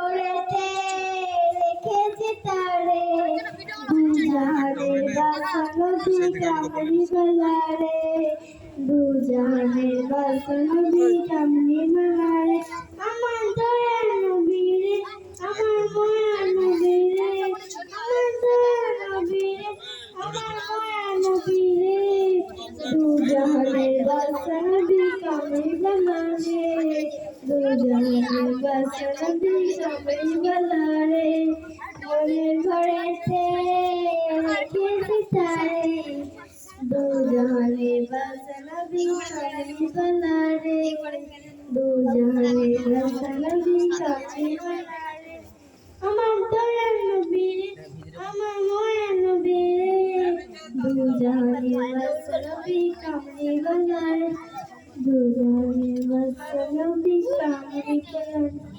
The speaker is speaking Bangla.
করেতে রেখেছে তারে দুজাহানের বাসা নবী কামলি বালারে দুজাহানের বাসা নবী কামলি বালারে আমার দয়ার নবী রে আমার মায়ার নবী রে আমার দয়ার নবী রে আমার মায়ার নবী রে দুজাহানের বাসা নবী কামলি বালারে দুজাহানের বাসা নবী কামলি বালারে মনের ঘরেতে রেখেছি তারে দুজাহানের বাসা নবী কামলি বালারে দুজাহানের বাসা নবী কামলি বালারে আমার দয়ার নবী রে আমার মায়ার নবী রে দুজাহানের বাসা নবী কামলি বালারে দুজাহানের বাসা নবী কামলি বালারে।